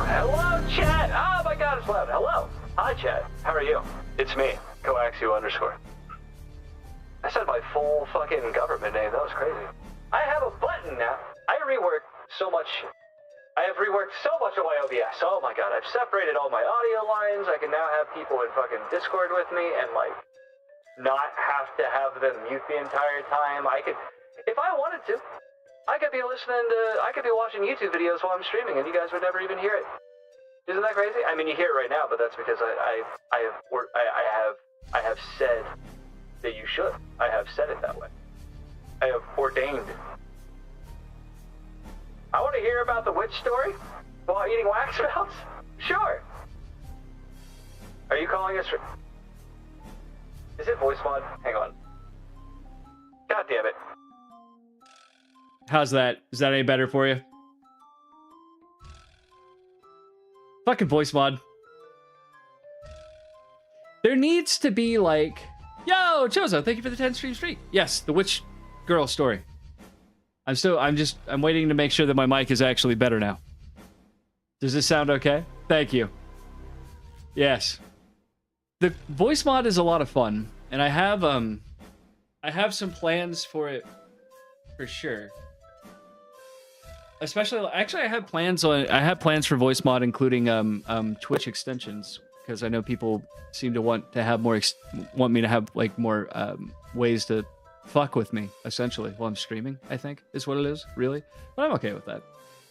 Hello, chat! Oh my god, it's loud. Hello. Hi, chat. How are you? It's me, Coaxio_. I said my full fucking government name. That was crazy. I have a button now. I have reworked so much of my OBS. Oh my god, I've separated all my audio lines. I can now have people in fucking Discord with me and, like, not have to have them mute the entire time. I could, if I wanted to, I could be watching YouTube videos while I'm streaming and you guys would never even hear it. Isn't that crazy? I mean, you hear it right now, but that's because I have said that you should. I have said it that way. I have ordained. I want to hear about the witch story while eating wax melts? Sure. Are you calling us? Is it voice mod? Hang on. God damn it. How's that? Is that any better for you? Fucking voice mod. There needs to be like, yo, Chozo, thank you for the 10 stream streak. Yes, the witch girl story. I'm waiting to make sure that my mic is actually better now. Does this sound okay? Thank you. Yes. The voice mod is a lot of fun, and I have some plans for it for sure. Especially, actually, I have plans for voice mod, including Twitch extensions, because I know people seem to want me to have like more ways to fuck with me, essentially, while I'm streaming. I think is what it is, really. But I'm okay with that.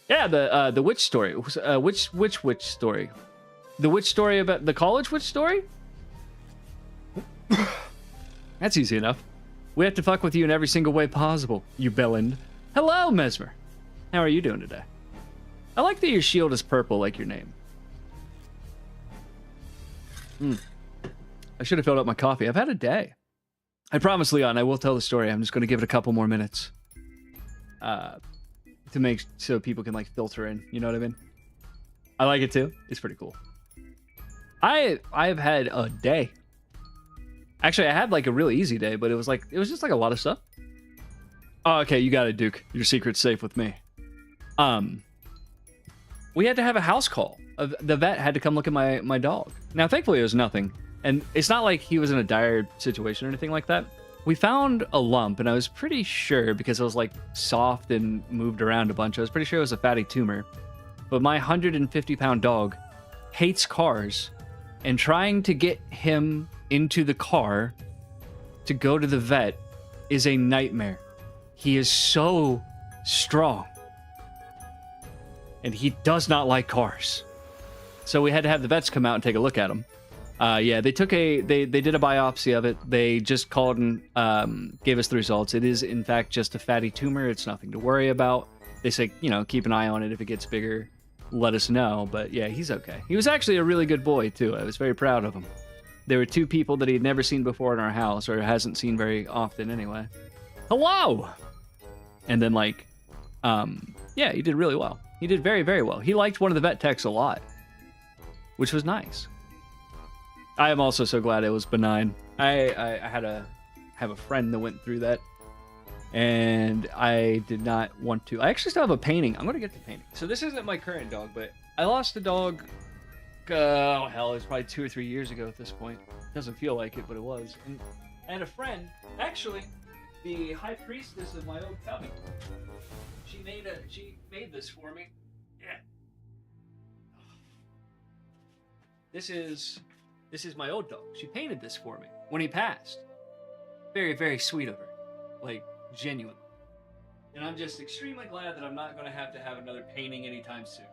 Yeah, the witch story. Which witch story? The witch story about the college witch story? That's easy enough. We have to fuck with you in every single way possible, you bellend. Hello, Mesmer. How are you doing today? I like that your shield is purple like your name. I should have filled up my coffee. I've had a day. I promise, Leon, I will tell the story. I'm just going to give it a couple more minutes. To make so people can like filter in. You know what I mean? I like it too. It's pretty cool. I've had a day. Actually, I had like a really easy day, but it was just like a lot of stuff. Oh, okay, you got it, Duke. Your secret's safe with me. We had to have a house call. The vet had to come look at my dog. Now, thankfully, it was nothing. And it's not like he was in a dire situation or anything like that. We found a lump, and I was pretty sure, because it was like soft and moved around a bunch, I was pretty sure it was a fatty tumor. But my 150-pound dog hates cars, and trying to get him into the car to go to the vet is a nightmare. He is so strong. And he does not like cars. So we had to have the vets come out and take a look at him. Yeah, they did a biopsy of it. They just called and gave us the results. It is, in fact, just a fatty tumor. It's nothing to worry about. They say, keep an eye on it. If it gets bigger, let us know. But yeah, he's okay. He was actually a really good boy, too. I was very proud of him. There were two people that he'd never seen before in our house, or hasn't seen very often anyway. Hello! And then, yeah, he did really well. He did very, very well. He liked one of the vet techs a lot, which was nice. I am also so glad it was benign. I have a friend that went through that, and I did not want to. I actually still have a painting. I'm going to get the painting. So this isn't my current dog, but I lost a dog, oh hell, it was probably 2 or 3 years ago at this point. Doesn't feel like it, but it was. And I had a friend, actually, the high priestess of my old cubby. She made this for me. Yeah. This is my old dog. She painted this for me when he passed. Very, very sweet of her. Like, genuine. And I'm just extremely glad that I'm not going to have another painting anytime soon.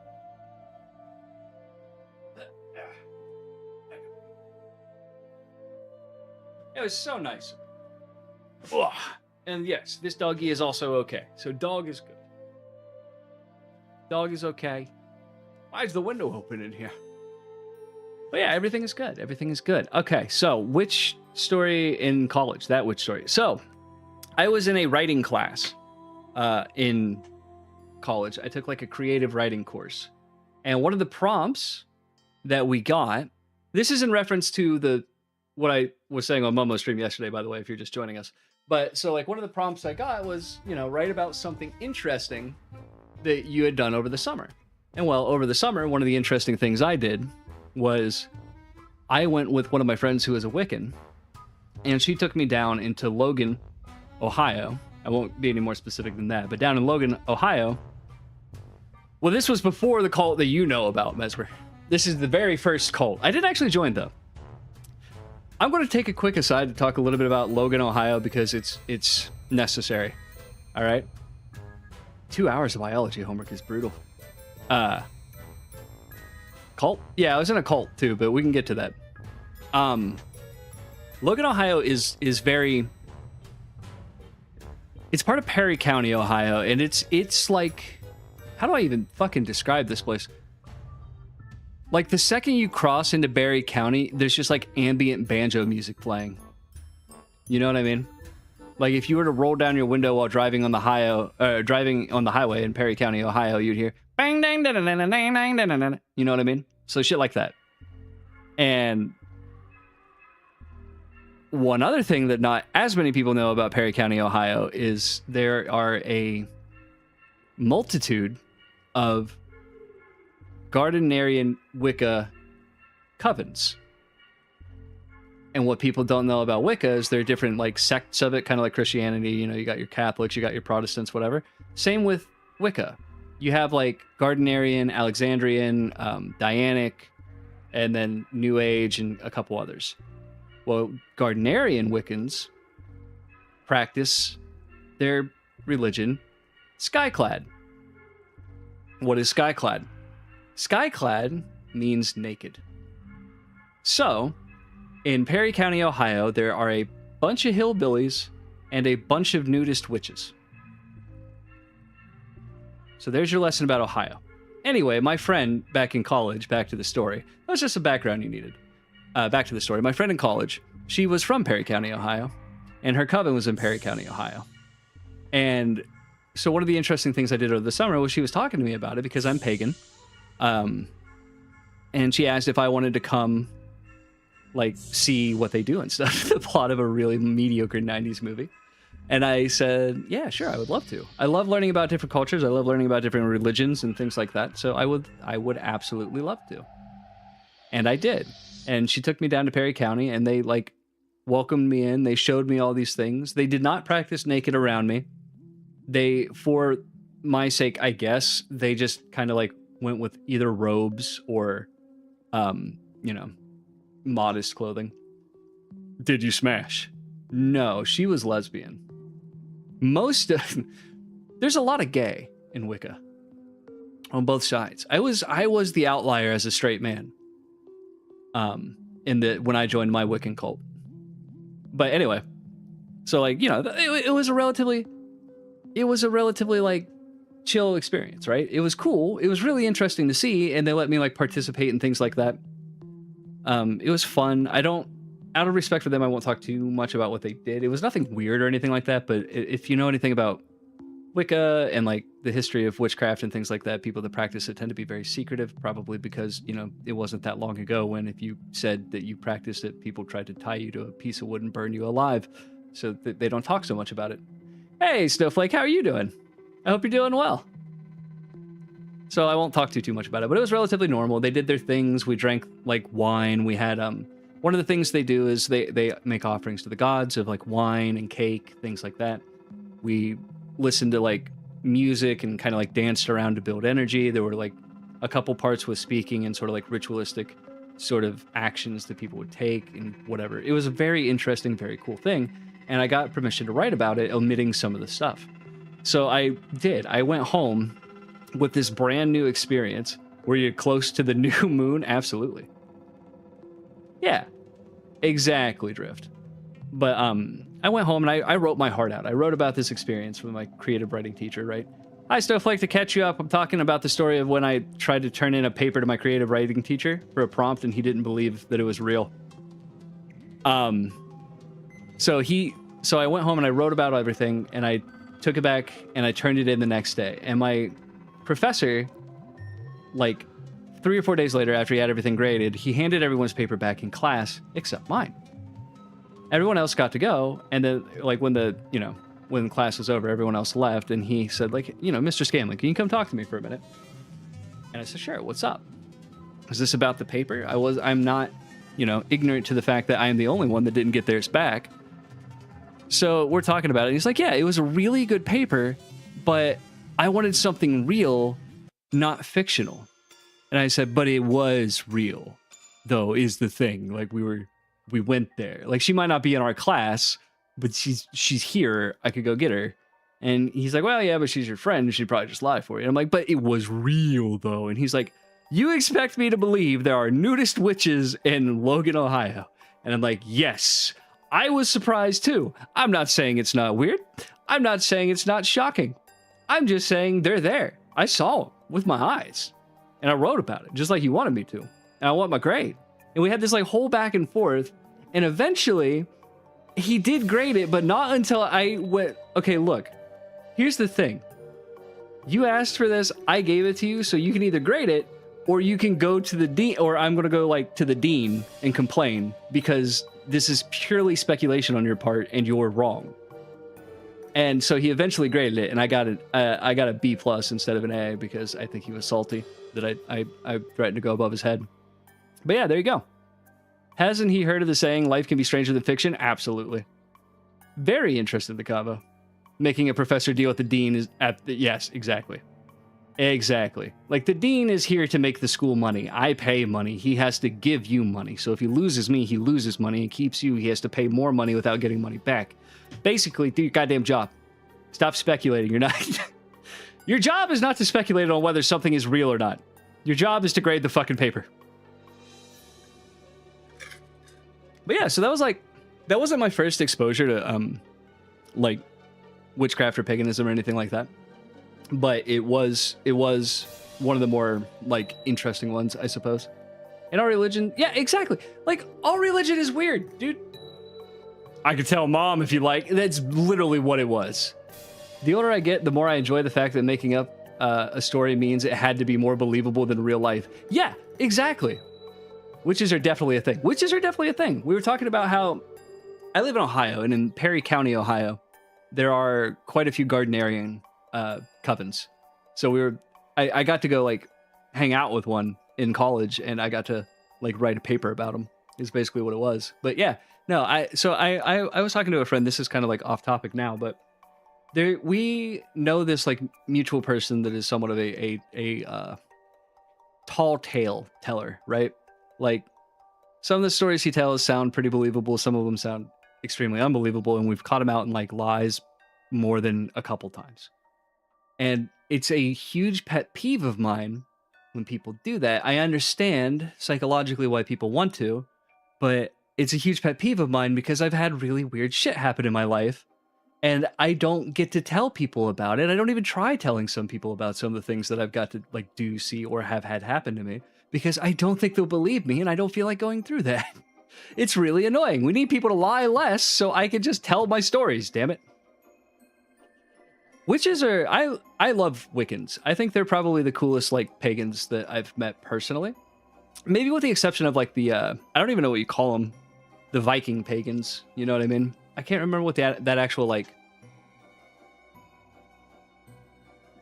It was so nice. Ugh. And yes, this doggy is also okay. So dog is good. Dog is okay. Why is the window open in here? But yeah, everything is good. Everything is good. Okay, so which story in college? That which story? So, I was in a writing class in college. I took like a creative writing course. And one of the prompts that we got, this is in reference to what I was saying on Momo's stream yesterday, by the way, if you're just joining us. But so like one of the prompts I got was, write about something interesting that you had done over the summer. And well, over the summer, one of the interesting things I did was I went with one of my friends who is a Wiccan, and she took me down into Logan, Ohio. I won't be any more specific than that, but down in Logan, Ohio. Well, this was before the cult that you know about, Mesmer. This is the very first cult. I didn't actually join, though. I'm going to take a quick aside to talk a little bit about Logan, Ohio, because it's necessary. All right? 2 hours of biology homework is brutal. Cult? Yeah, I was in a cult too, but we can get to that. Logan, Ohio is very... It's part of Perry County, Ohio, and it's like... How do I even fucking describe this place? Like, the second you cross into Perry County, there's just like ambient banjo music playing. You know what I mean? Like, if you were to roll down your window while driving on the highway in Perry County, Ohio, you'd hear bang dang dang dang dang dang dang dang. You know what I mean? So shit like that. And one other thing that not as many people know about Perry County, Ohio, is there are a multitude of Gardnerian Wicca covens. And what people don't know about Wicca is there are different like sects of it, kind of like Christianity. You got your Catholics, you got your Protestants, whatever. Same with Wicca. You have like Gardnerian, Alexandrian, Dianic, and then New Age and a couple others. Well, Gardnerian Wiccans practice their religion skyclad. What is skyclad? Skyclad means naked. So, in Perry County, Ohio, there are a bunch of hillbillies and a bunch of nudist witches. So there's your lesson about Ohio. Anyway, my friend back in college, back to the story. That was just some background you needed. Back to the story. My friend in college, she was from Perry County, Ohio, and her coven was in Perry County, Ohio. And so one of the interesting things I did over the summer was she was talking to me about it because I'm pagan. And she asked if I wanted to come, like, see what they do and stuff. The plot of a really mediocre 90s movie. And I said, yeah, sure, I would love to. I love learning about different cultures. I love learning about different religions and things like that. So I would absolutely love to. And I did. And she took me down to Perry County and they like welcomed me in. They showed me all these things. They did not practice naked around me. They, for my sake, I guess, they just kind of like went with either robes or, modest clothing. Did you smash? No, she was lesbian. There's a lot of gay in Wicca on both sides. I was the outlier as a straight man. When I joined my Wiccan cult. But anyway, so like, it was a relatively like chill experience, right? It was cool. It was really interesting to see, and they let me like participate in things like that. It was fun. Out of respect for them, I won't talk too much about what they did. It was nothing weird or anything like that, but if you know anything about Wicca and like the history of witchcraft and things like that, people that practice it tend to be very secretive, probably because, it wasn't that long ago when if you said that you practiced it, people tried to tie you to a piece of wood and burn you alive, so that they don't talk so much about it. Hey, Snowflake, how are you doing? I hope you're doing well. So I won't talk too much about it, but it was relatively normal. They did their things. We drank like wine. We had one of the things they do is they make offerings to the gods of like wine and cake, things like that. We listened to like music and kind of like danced around to build energy. There were like a couple parts with speaking and sort of like ritualistic sort of actions that people would take and whatever. It was a very interesting, very cool thing. And I got permission to write about it, omitting some of the stuff. So I did. I went home with this brand new experience. Were you close to the new moon? Absolutely. Yeah, exactly, Drift. But I went home and I wrote my heart out. I wrote about this experience with my creative writing teacher, right? Hi, Snowflake, to catch you up. I'm talking about the story of when I tried to turn in a paper to my creative writing teacher for a prompt and he didn't believe that it was real. So I went home and I wrote about everything and I took it back and I turned it in the next day. And my professor, like 3 or 4 days later, after he had everything graded, he handed everyone's paper back in class except mine. Everyone else got to go, and then like when class was over, everyone else left, and he said, like, Mr. Scanlon, can you come talk to me for a minute? And I said, sure, what's up? Is this about the paper? I'm not, ignorant to the fact that I am the only one that didn't get theirs back. So we're talking about it, and he's like, yeah, it was a really good paper, but I wanted something real, not fictional. And I said, but it was real, though, is the thing. Like, we went there. Like, she might not be in our class, but she's here. I could go get her. And he's like, well, yeah, but she's your friend. She'd probably just lie for you. And I'm like, but it was real, though. And he's like, you expect me to believe there are nudist witches in Logan, Ohio? And I'm like, yes. I was surprised, too. I'm not saying it's not weird. I'm not saying it's not shocking. I'm just saying they're there. I saw them with my eyes. And I wrote about it, just like you wanted me to. And I want my grade. And we had this like whole back and forth. And eventually, he did grade it, but not until I went, okay, look, here's the thing. You asked for this, I gave it to you, so you can either grade it, or you can go to the dean, or I'm going to go like to the dean and complain, because this is purely speculation on your part, and you're wrong. And so he eventually graded it, and I got a B+ instead of an A, because I think he was salty that I threatened to go above his head. But yeah, there you go. Hasn't he heard of the saying, life can be stranger than fiction? Absolutely. Very interested in the combo. Making a professor deal with the dean is yes, exactly. Exactly. Like, the dean is here to make the school money. I pay money. He has to give you money. So if he loses me, he loses money, and keeps you, he has to pay more money without getting money back. Basically, do your goddamn job. Stop speculating. You're not... Your job is not to speculate on whether something is real or not. Your job is to grade the fucking paper. But yeah, so that was like, that wasn't my first exposure to, like, witchcraft or paganism or anything like that. But it was one of the more, like, interesting ones, I suppose. And our religion, yeah, exactly. Like, all religion is weird, dude. I could tell Mom if you like. That's literally what it was. The older I get, the more I enjoy the fact that making up a story means it had to be more believable than real life. Yeah, exactly. Witches are definitely a thing. Witches are definitely a thing. We were talking about how I live in Ohio, and in Perry County, Ohio, there are quite a few Gardnerian covens. So I got to go like hang out with one in college, and I got to like write a paper about them. Is basically what it was. But yeah, no, I was talking to a friend. This is kind of like off topic now, but we know this like mutual person that is somewhat of a tall tale teller, right? Like, some of the stories he tells sound pretty believable. Some of them sound extremely unbelievable. And we've caught him out in like lies more than a couple times. And it's a huge pet peeve of mine when people do that. I understand psychologically why people want to, but it's a huge pet peeve of mine because I've had really weird shit happen in my life. And I don't get to tell people about it. I don't even try telling some people about some of the things that I've got to like do, see, or have had happen to me. Because I don't think they'll believe me, and I don't feel like going through that. It's really annoying. We need people to lie less so I can just tell my stories, damn it. Witches are... I love Wiccans. I think they're probably the coolest, like, pagans that I've met personally. Maybe with the exception of, like, the... I don't even know what you call them. The Viking pagans. You know what I mean? I can't remember what that actual, like...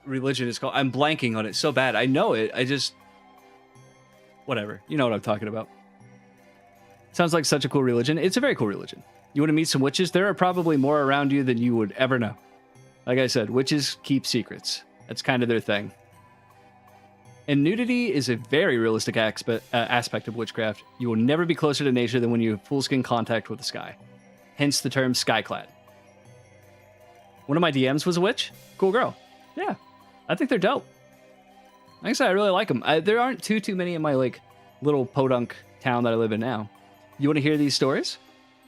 religion is called. I'm blanking on it so bad. I know it. I just... Whatever. You know what I'm talking about. Sounds like such a cool religion. It's a very cool religion. You want to meet some witches? There are probably more around you than you would ever know. Like I said, witches keep secrets. That's kind of their thing. And nudity is a very realistic aspect of witchcraft. You will never be closer to nature than when you have full skin contact with the sky. Hence the term skyclad. One of my DMs was a witch. Cool girl. Yeah. I think they're dope. Like I said, I really like them. There aren't too many in my like little podunk town that I live in now. You want to hear these stories?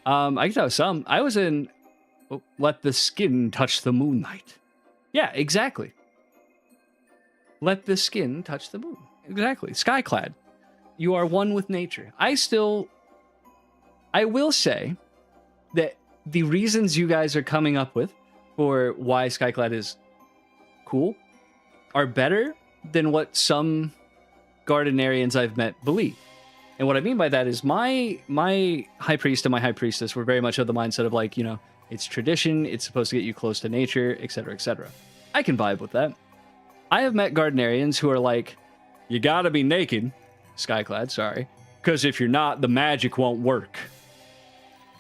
I can tell some. I was in Let the Skin Touch the Moonlight. Yeah, exactly. Let the skin touch the moon. Exactly. Skyclad. You are one with nature. I will say that the reasons you guys are coming up with for why Skyclad is cool are better than what some Gardnerians I've met believe. And what I mean by that is my high priest and my high priestess were very much of the mindset of like, you know, it's tradition, it's supposed to get you close to nature, etc., etc. I can vibe with that. I have met Gardnerians who are like, you gotta be naked, skyclad, sorry, because if you're not, the magic won't work.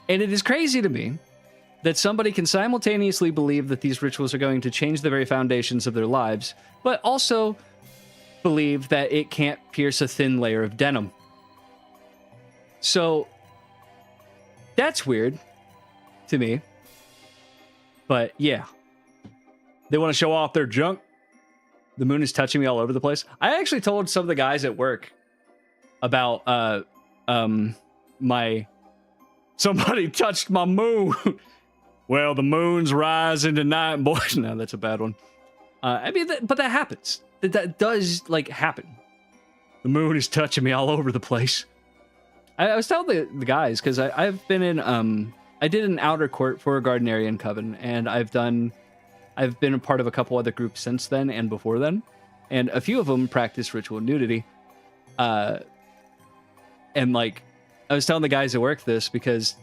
And it is crazy to me that somebody can simultaneously believe that these rituals are going to change the very foundations of their lives, but also believe that it can't pierce a thin layer of denim. So, that's weird to me. But yeah. They want to show off their junk. The moon is touching me all over the place. I actually told some of the guys at work about somebody touched my moon. Well, the moon's rising tonight, boys. No, that's a bad one. I mean, but that happens. That does, like, happen. The moon is touching me all over the place. I was telling the guys, because I've been in, I did an outer court for a Gardnerian coven, and I've been a part of a couple other groups since then and before then, and a few of them practice ritual nudity. And, like, I was telling the guys at work this because...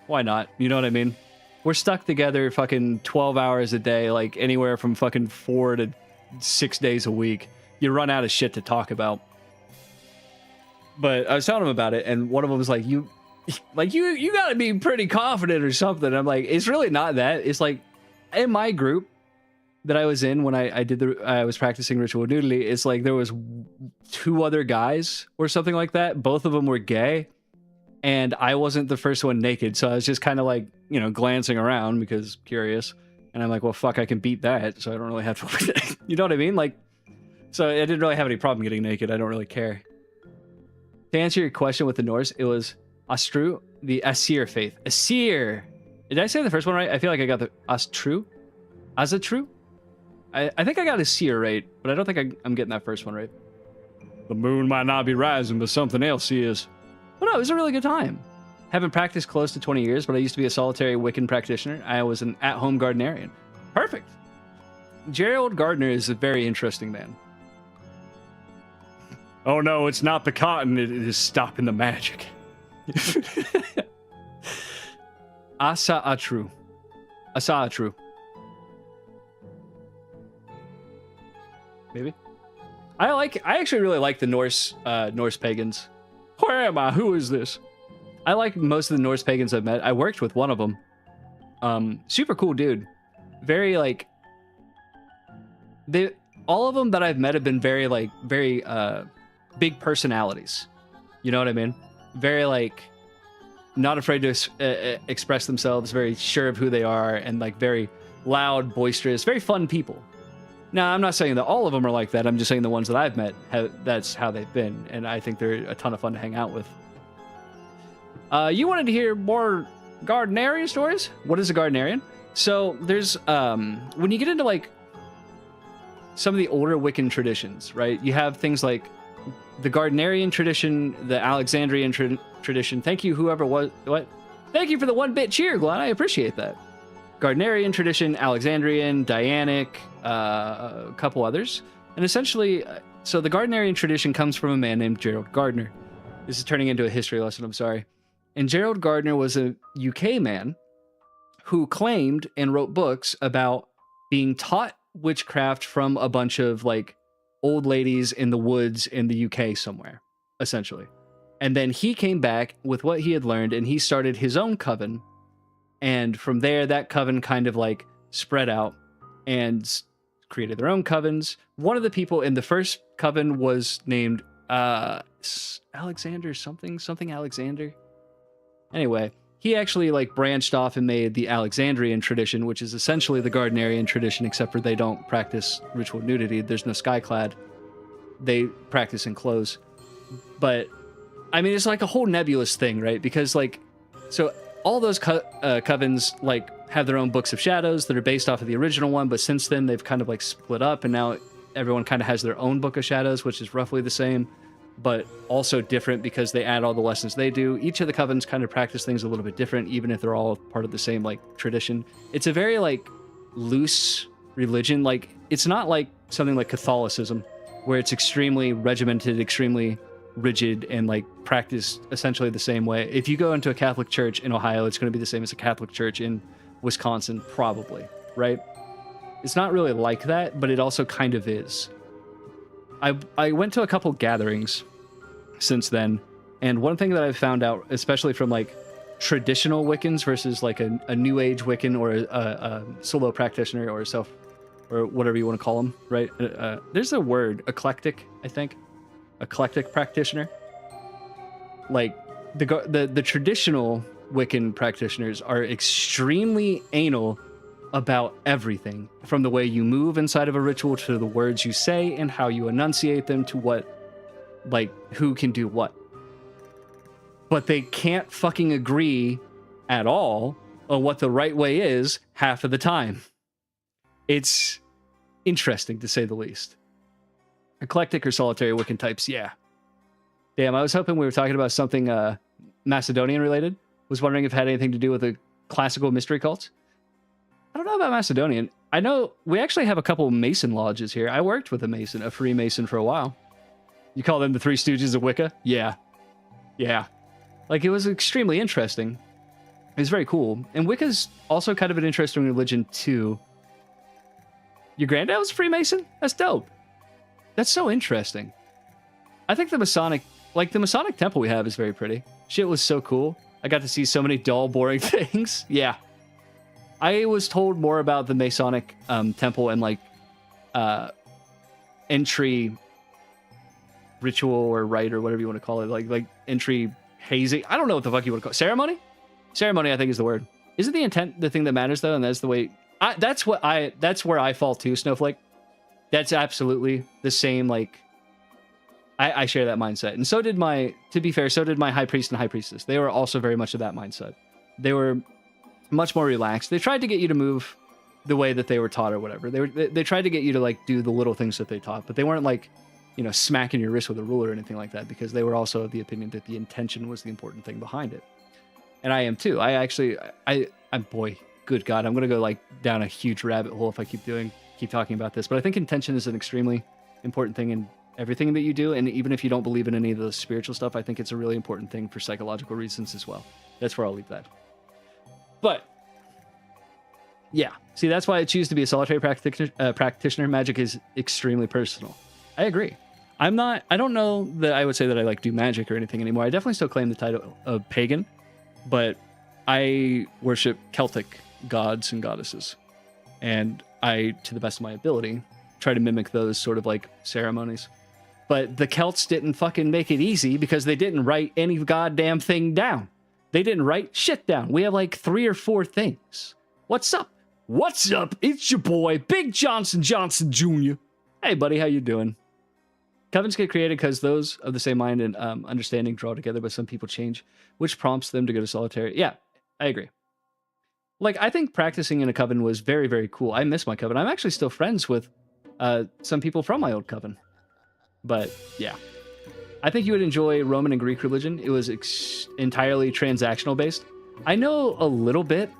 why not? You know what I mean? We're stuck together fucking 12 hours a day, like anywhere from fucking 4 to 6 days a week. You run out of shit to talk about. But I was telling them about it, and one of them was like, you gotta be pretty confident or something. I'm like, it's really not that. It's like, in my group that I was in when I was practicing ritual nudity, it's like there was 2 other guys or something like that. Both of them were gay. And I wasn't the first one naked, so I was just kind of like, you know, glancing around because curious. And I'm like, well, fuck, I can beat that, so I don't really have to. You know what I mean? Like, so I didn't really have any problem getting naked. I don't really care. To answer your question with the Norse, it was Astru, the Asir faith. Asir. Did I say the first one right? I feel like I got the Astru. Azatru? I think I got Asir right, but I don't think I'm getting that first one right. The moon might not be rising, but something else is. But no, it was a really good time. Haven't practiced close to 20 years, but I used to be a solitary Wiccan practitioner. I was an at-home Gardnerian. Perfect. Gerald Gardner is a very interesting man. Oh no, it's not the cotton, it is stopping the magic. Asa-atru. Asa-atru. Maybe? I actually really like the Norse pagans. Where am I? Who is this? I like most of the Norse pagans I've met. I worked with one of them. Super cool dude. Very all of them that I've met have been very big personalities. You know what I mean? Very not afraid to express themselves, very sure of who they are, and very loud, boisterous, very fun people. Now, I'm not saying that all of them are like that. I'm just saying the ones that I've met, that's how they've been, and I think they're a ton of fun to hang out with. You wanted to hear more Gardnerian stories? What is a Gardnerian? So there's when you get into some of the older Wiccan traditions, right? You have things like the Gardnerian tradition, the Alexandrian tradition. Thank you, whoever was what. Thank you for the 1-bit cheer, Glenn. I appreciate that. Gardnerian tradition, Alexandrian, Dianic, a couple others, and essentially, so the Gardnerian tradition comes from a man named Gerald Gardner. This is turning into a history lesson. I'm sorry. And Gerald Gardner was a UK man who claimed and wrote books about being taught witchcraft from a bunch of old ladies in the woods in the UK somewhere, essentially. And then he came back with what he had learned and he started his own coven. And from there, that coven kind of spread out and created their own covens. One of the people in the first coven was named Alexander something Alexander. Anyway, he actually branched off and made the Alexandrian tradition, which is essentially the Gardnerian tradition, except for they don't practice ritual nudity. There's no skyclad. They practice in clothes. But I mean, it's a whole nebulous thing, right? Because so all those covens have their own books of shadows that are based off of the original one, but since then they've kind of split up, and now everyone kind of has their own book of shadows, which is roughly the same, but also different because they add all the lessons they do. Each of the covens kind of practice things a little bit different, even if they're all part of the same tradition. It's a very loose religion. It's not like something like Catholicism, where it's extremely regimented, extremely rigid, and practiced essentially the same way. If you go into a Catholic church in Ohio, it's going to be the same as a Catholic church in Wisconsin, probably, right? It's not really like that, but it also kind of is. I went to a couple gatherings since then, and one thing that I've found out, especially from traditional Wiccans versus a new age Wiccan or a solo practitioner or or whatever you want to call them, right? There's a word, eclectic, I think. Eclectic practitioner. The traditional Wiccan practitioners are extremely anal about everything, from the way you move inside of a ritual to the words you say and how you enunciate them to who can do what. But they can't fucking agree at all on what the right way is half of the time. It's interesting, to say the least. Eclectic or solitary Wiccan types, yeah. Damn, I was hoping we were talking about something Macedonian related. Was wondering if it had anything to do with the classical mystery cults. I don't know about Macedonian. I know we actually have a couple Mason lodges here. I worked with a Freemason for a while. You call them the Three Stooges of Wicca? Yeah. Yeah. It was extremely interesting. It was very cool. And Wicca's also kind of an interesting religion, too. Your granddad was a Freemason? That's dope. That's so interesting. I think the Masonic temple we have is very pretty. Shit was so cool. I got to see so many dull, boring things. Yeah. I was told more about the Masonic temple and entry ritual or rite or whatever you want to call it. Like entry hazing. I don't know what the fuck you want to call it. Ceremony? Ceremony, I think, is the word. Isn't the intent the thing that matters, though? And that's the way That's where I fall too, Snowflake. That's absolutely the same. Like, I share that mindset, and to be fair, so did my high priest and high priestess. They were also very much of that mindset. They were much more relaxed. They tried to get you to move the way that they were taught or whatever. They tried to get you to like do the little things that they taught, but they weren't like, smacking your wrist with a ruler or anything like that, because they were also of the opinion that the intention was the important thing behind it. And I am too. I'm boy, good God, I'm gonna go like down a huge rabbit hole if I keep talking about this. But I think intention is an extremely important thing in everything that you do, and even if you don't believe in any of the spiritual stuff, I think it's a really important thing for psychological reasons as well. That's where I'll leave that. But yeah, see, that's why I choose to be a solitary practitioner. Magic is extremely personal. I agree. I don't know that I would say that I like do magic or anything anymore. I definitely still claim the title of pagan, but I worship Celtic gods and goddesses, and I, to the best of my ability, try to mimic those sort of like ceremonies. But the Celts didn't fucking make it easy, because they didn't write any goddamn thing down. They didn't write shit down. We have like 3 or 4 things. What's up? What's up? It's your boy, Big Johnson Jr. Hey, buddy, how you doing? Covens get created because those of the same mind and understanding draw together, but some people change, which prompts them to go to solitary. Yeah, I agree. Like, I think practicing in a coven was very, very cool. I miss my coven. I'm actually still friends with some people from my old coven. But yeah, I think you would enjoy Roman and Greek religion. It was entirely transactional based. I know a little bit.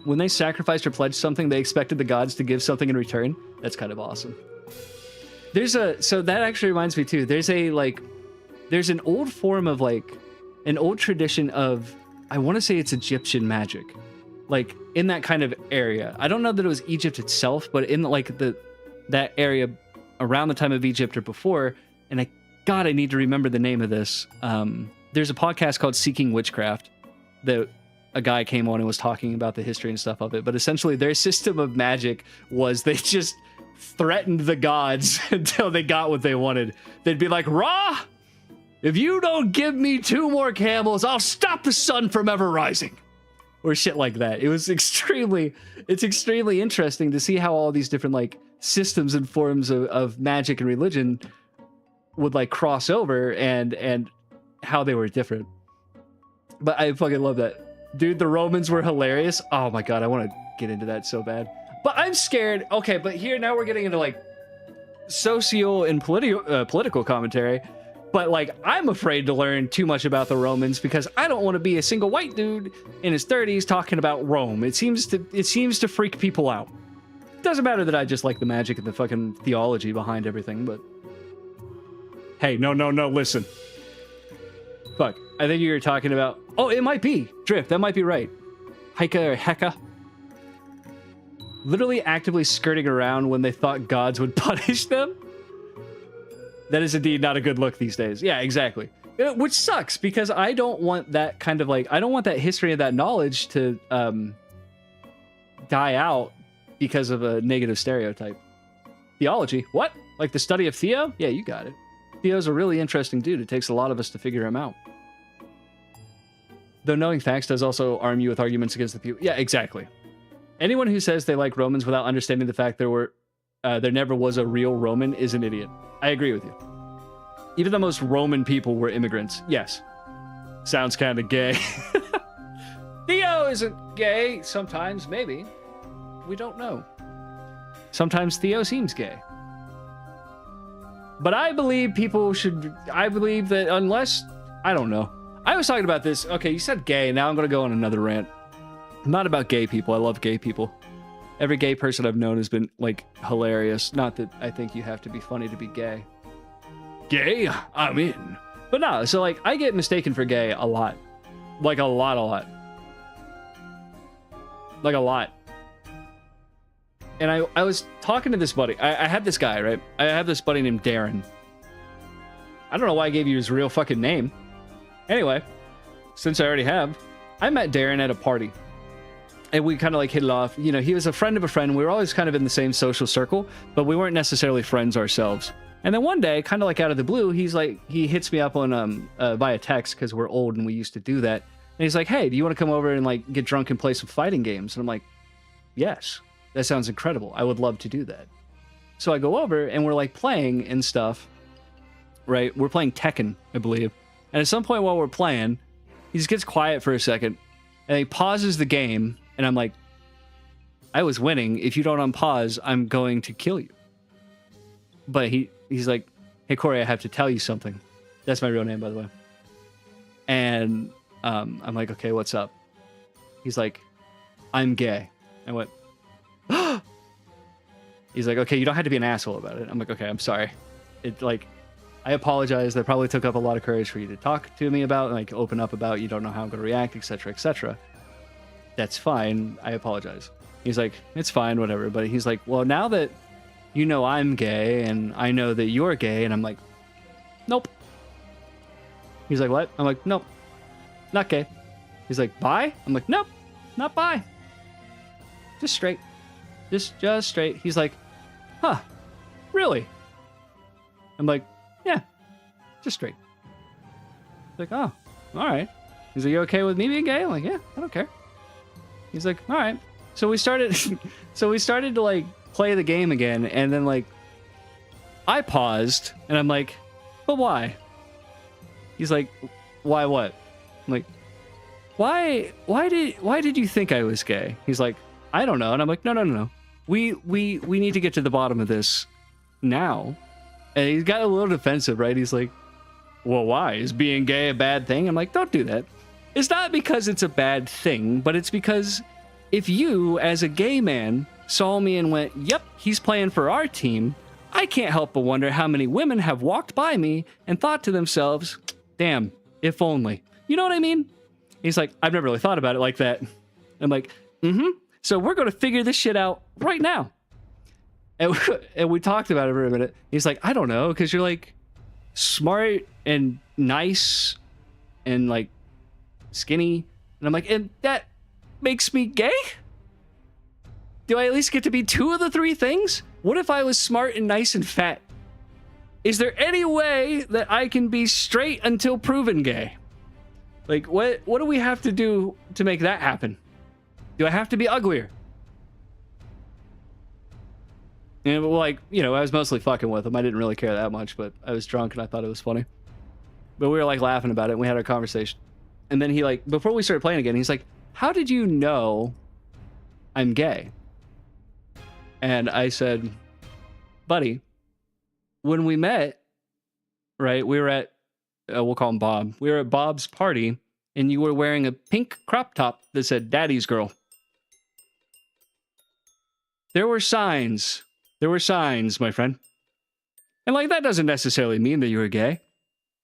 When they sacrificed or pledged something, they expected the gods to give something in return. That's kind of awesome. So that actually reminds me too. There's an old form of like an old tradition of, I want to say it's Egyptian magic, like in that kind of area. I don't know that it was Egypt itself, but in like that area around the time of Egypt or before. And I need to remember the name of this. There's a podcast called Seeking Witchcraft that a guy came on and was talking about the history and stuff of it. But essentially their system of magic was they just threatened the gods until they got what they wanted. They'd be like, Ra, if you don't give me 2 more camels, I'll stop the sun from ever rising. Or shit like that. It's extremely interesting to see how all these different like systems and forms of magic and religion would like cross over and how they were different. But I fucking love that. Dude, the Romans were hilarious. Oh my God, I want to get into that so bad. But I'm scared. Okay, but here now we're getting into like social and political commentary. But like, I'm afraid to learn too much about the Romans, because I don't want to be a single white dude in his 30s talking about Rome. It seems to freak people out. Doesn't matter that I just like the magic and the fucking theology behind everything, but hey, no, listen. Fuck, I think you were talking about, oh, it might be Drift, that might be right. Hika or Heka. Literally actively skirting around when they thought gods would punish them. That is indeed not a good look these days. Yeah, exactly. Which sucks, because I don't want that kind of like, I don't want that history and that knowledge to die out because of a negative stereotype. Theology? What? Like the study of Theo? Yeah, you got it. Theo's a really interesting dude. It takes a lot of us to figure him out. Though knowing facts does also arm you with arguments against the people. Yeah, exactly. Anyone who says they like Romans without understanding the fact there never was a real Roman is an idiot. I agree with you. Even the most Roman people were immigrants. Yes. Sounds kind of gay. Theo isn't gay. Sometimes, maybe. We don't know. Sometimes Theo seems gay. But I believe I believe that unless, I don't know. I was talking about this. Okay, you said gay. Now I'm going to go on another rant. Not about gay people. I love gay people. Every gay person I've known has been, like, hilarious. Not that I think you have to be funny to be gay. Gay? I'm in. But no, so, like, I get mistaken for gay a lot. Like, a lot. Like, a lot. And I was talking to this buddy. I had this guy, right? I have this buddy named Darren. I don't know why I gave you his real fucking name. Anyway, since I already have, I met Darren at a party. And we kind of like hit it off. You know, he was a friend of a friend. We were always kind of in the same social circle, but we weren't necessarily friends ourselves. And then one day, kind of like out of the blue, he hits me up on via text, because we're old and we used to do that. And he's like, hey, do you want to come over and like get drunk and play some fighting games? And I'm like, yes, that sounds incredible. I would love to do that. So I go over and we're like playing and stuff, right? We're playing Tekken, I believe. And at some point while we're playing, he just gets quiet for a second and he pauses the game. And I'm like, I was winning. If you don't unpause, I'm going to kill you. But he's like, hey, Corey, I have to tell you something. That's my real name, by the way. And I'm like, okay, what's up? He's like, I'm gay. I went, he's like, okay, you don't have to be an asshole about it. I'm like, okay, I'm sorry. I apologize. That probably took up a lot of courage for you to talk to me about, like open up about. You don't know how I'm going to react, etc., etc. That's fine. I apologize. He's like, it's fine, whatever. But he's like, well, now that you know I'm gay and I know that you're gay, and I'm like, nope. He's like, what? I'm like, nope, not gay. He's like, bi? I'm like, nope, not bi. Just straight. Just straight. He's like, huh, really? I'm like, yeah, just straight. He's like, oh, all right. He's like, you okay with me being gay? I'm like, yeah, I don't care. He's like, all right. So we started to like play the game again, and then like I paused and I'm like, but why? He's like, why what? I'm like, why did you think I was gay? He's like, I don't know. And I'm like, no. We need to get to the bottom of this now. And he's got a little defensive, right? He's like, well, why? Is being gay a bad thing? I'm like, don't do that. It's not because it's a bad thing, but it's because if you, as a gay man, saw me and went, yep, he's playing for our team, I can't help but wonder how many women have walked by me and thought to themselves, damn, if only. You know what I mean? He's like, I've never really thought about it like that. I'm like, so we're going to figure this shit out right now. And we talked about it for a minute. He's like, I don't know, because you're like smart and nice and like skinny. And I'm like, and that makes me gay? Do I at least get to be two of the three things? What if I was smart and nice and fat? Is there any way that I can be straight until proven gay? Like, what do we have to do to make that happen? Do I have to be uglier? And like, you know, I was mostly fucking with him. I didn't really care that much, but I was drunk and I thought it was funny. But we were like laughing about it and we had our conversation. And then he like, before we started playing again, he's like, how did you know I'm gay? And I said, buddy, when we met, right, we were at, we'll call him Bob. We were at Bob's party and you were wearing a pink crop top that said Daddy's Girl. There were signs. There were signs, my friend. And like, that doesn't necessarily mean that you were gay,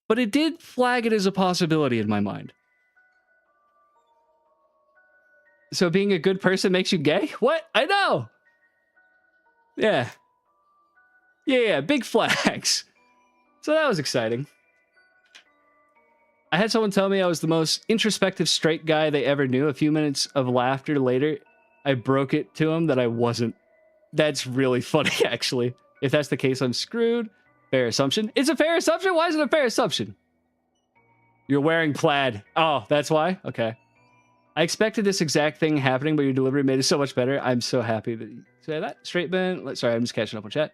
but it did flag it as a possibility in my mind. So being a good person makes you gay? What? I know. Yeah. Yeah, big flags. So that was exciting. I had someone tell me I was the most introspective straight guy they ever knew. A few minutes of laughter later, I broke it to him that I wasn't. That's really funny, actually. If that's the case, I'm screwed. Fair assumption. It's a fair assumption? Why is it a fair assumption? You're wearing plaid. Oh, that's why? Okay. I expected this exact thing happening, but your delivery made it so much better. I'm so happy that you say that. Straight Ben. Sorry, I'm just catching up on chat.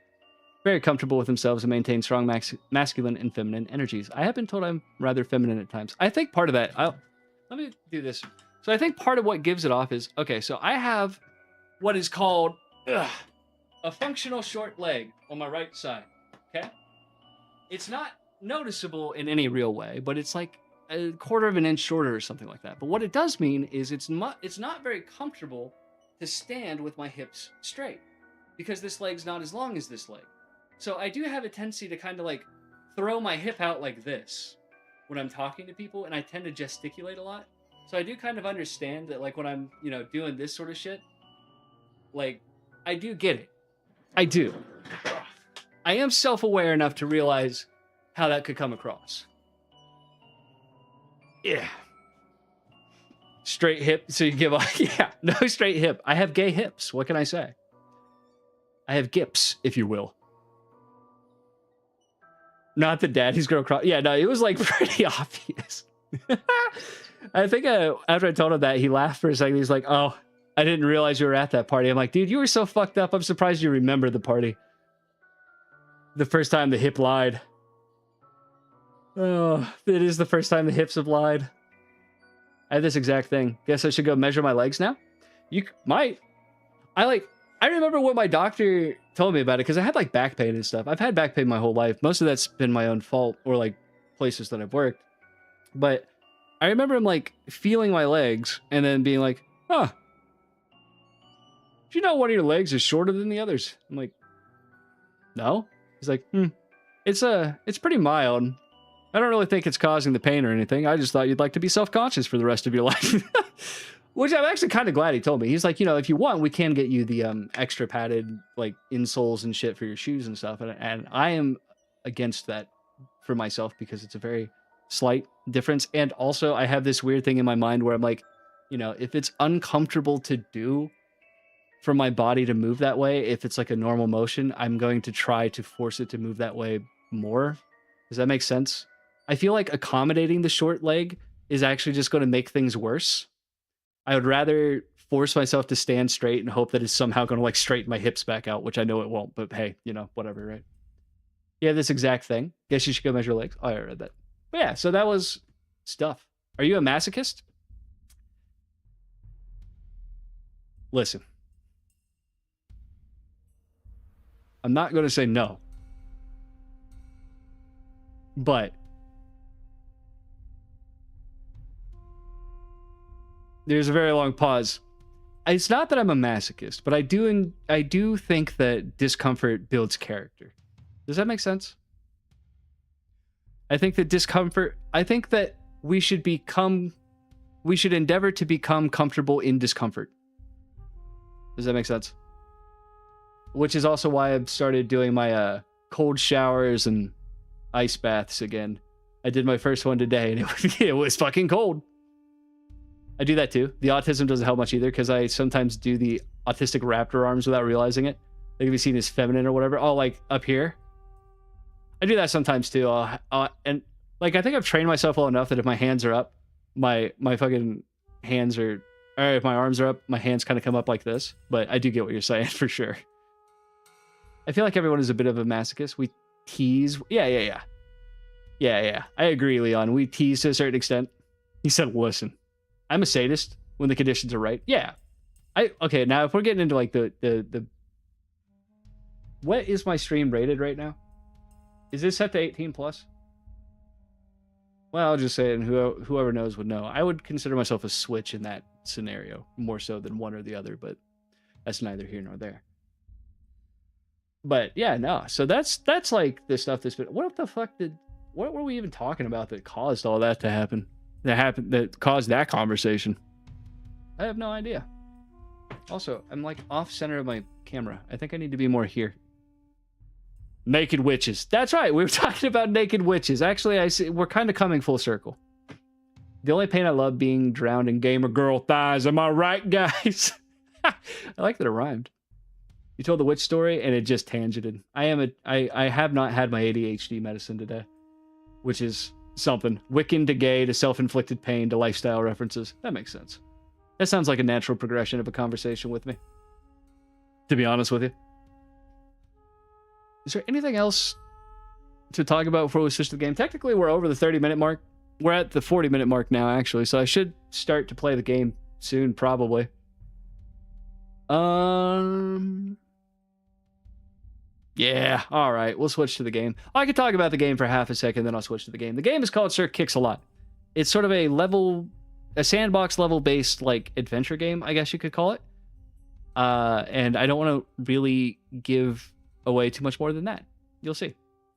Very comfortable with themselves and maintain strong masculine and feminine energies. I have been told I'm rather feminine at times. I think part of that... let me do this. So I think part of what gives it off is... Okay, so I have what is called a functional short leg on my right side. Okay? It's not noticeable in any real way, but it's like a quarter of an inch shorter or something like that. But what it does mean is it's not very comfortable to stand with my hips straight because this leg's not as long as this leg. So I do have a tendency to kind of like throw my hip out like this when I'm talking to people, and I tend to gesticulate a lot. So I do kind of understand that like when I'm, you know, doing this sort of shit, like I do get it. I do. I am self-aware enough to realize how that could come across. Yeah. Straight hip, so you give up. Yeah, no straight hip. I have gay hips. What can I say? I have gips, if you will. Not the Daddy's Girl cross. Yeah, no, it was like pretty obvious. I think after I told him that, he laughed for a second. He's like, oh, I didn't realize you were at that party. I'm like, dude, you were so fucked up. I'm surprised you remember the party. The first time the hip lied. Oh, it is the first time the hips have lied. I had this exact thing. Guess I should go measure my legs now? You might. I remember what my doctor told me about it because I had like back pain and stuff. I've had back pain my whole life. Most of that's been my own fault or like places that I've worked. But I remember him like feeling my legs and then being like, huh. Do you know one of your legs is shorter than the others? I'm like, no. He's like, it's pretty mild. I don't really think it's causing the pain or anything. I just thought you'd like to be self-conscious for the rest of your life. Which I'm actually kind of glad he told me. He's like, you know, if you want, we can get you the extra padded like insoles and shit for your shoes and stuff. And I am against that for myself because it's a very slight difference. And also I have this weird thing in my mind where I'm like, you know, if it's uncomfortable to do for my body to move that way, if it's like a normal motion, I'm going to try to force it to move that way more. Does that make sense? I feel like accommodating the short leg is actually just going to make things worse. I would rather force myself to stand straight and hope that it's somehow going to like straighten my hips back out, which I know it won't, but hey, you know, whatever, right? Yeah, this exact thing. Guess you should go measure legs. Oh, I read that. But yeah, so that was stuff. Are you a masochist? Listen. I'm not going to say no. But there's a very long pause. It's not that I'm a masochist, but I do think that discomfort builds character. Does that make sense? I think that we should endeavor to become comfortable in discomfort. Does that make sense? Which is also why I've started doing my cold showers and ice baths again. I did my first one today and it was fucking cold. I do that too. The autism doesn't help much either because I sometimes do the autistic raptor arms without realizing it. They can be seen as feminine or whatever. Oh, like up here. I do that sometimes too. And like I think I've trained myself well enough that if my hands are up, my fucking hands are, or if my arms are up, my hands kind of come up like this. But I do get what you're saying for sure. I feel like everyone is a bit of a masochist. We tease. Yeah. I agree, Leon. We tease to a certain extent. He said, listen. I'm a sadist when the conditions are right. Yeah. Okay, now if we're getting into like the what is my stream rated right now? Is this set to 18 plus? Well, I'll just say it and whoever knows would know. I would consider myself a switch in that scenario, more so than one or the other, but that's neither here nor there. But yeah, no. So that's like the stuff that's been, what were we even talking about that caused all that to happen? That caused that conversation. I have no idea. Also, I'm like off center of my camera. I think I need to be more here. Naked witches. That's right. We were talking about naked witches. Actually, I see we're kind of coming full circle. The only pain I love being drowned in gamer girl thighs. Am I right, guys? I like that it rhymed. You told the witch story and it just tangented. I have not had my ADHD medicine today, which is something. Wiccan to gay to self-inflicted pain to lifestyle references. That makes sense. That sounds like a natural progression of a conversation with me, to be honest with you. Is there anything else to talk about before we switch to the game? Technically, we're over the 30-minute mark. We're at the 40-minute mark now, actually, so I should start to play the game soon, probably. Yeah, all right, we'll switch to the game. I could talk about the game for half a second, then I'll switch to the game. The game is called Sir Kicks-A-Lot. It's sort of a sandbox level-based, like, adventure game, I guess you could call it. And I don't want to really give away too much more than that. You'll see.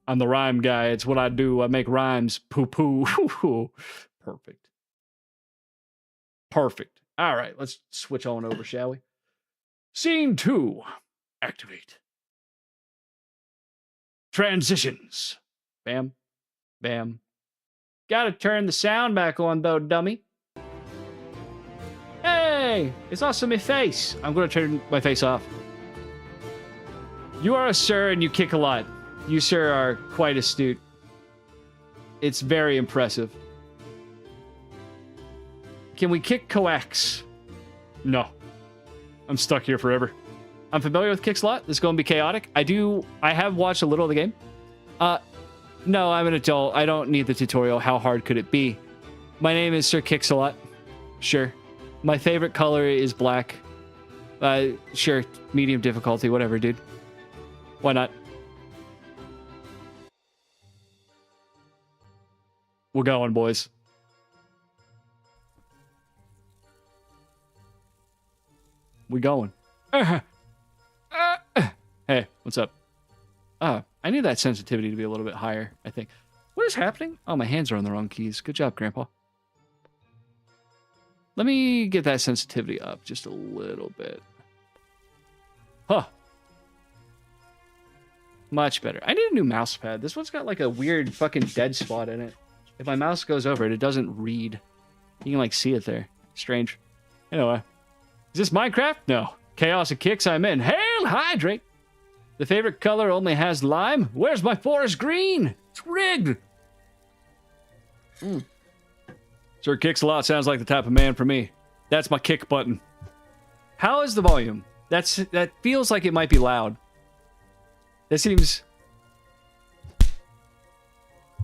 I'm the rhyme guy. It's what I do. I make rhymes. Poo-poo. Perfect. Perfect. All right, let's switch on over, shall we? Scene 2. Activate. Transitions. Bam. Bam. Gotta turn the sound back on, though, dummy. Hey! It's also my face. I'm gonna turn my face off. You are a sir and you kick a lot. You, sir, are quite astute. It's very impressive. Can we kick coax? No. I'm stuck here forever. I'm familiar with Kicks a lot. This is going to be chaotic. I have watched a little of the game. No, I'm an adult. I don't need the tutorial. How hard could it be? My name is Sir Kicks-a-Lot. Sure. My favorite color is black. Sure. Medium difficulty, whatever, dude. Why not? We're going, boys. We going. Hey, what's up? I need that sensitivity to be a little bit higher, I think. What is happening? Oh, my hands are on the wrong keys. Good job, Grandpa. Let me get that sensitivity up just a little bit. Huh. Much better. I need a new mouse pad. This one's got like a weird fucking dead spot in it. If my mouse goes over it, it doesn't read. You can like see it there. Strange. Anyway. Is this Minecraft? No. Chaos and Kicks, I'm in. Hail, hydrate! The favorite color only has lime. Where's my forest green? It's rigged. Sir Kicks a lot sounds like the type of man for me. That's my kick button. How is the volume? That feels like it might be loud. It seems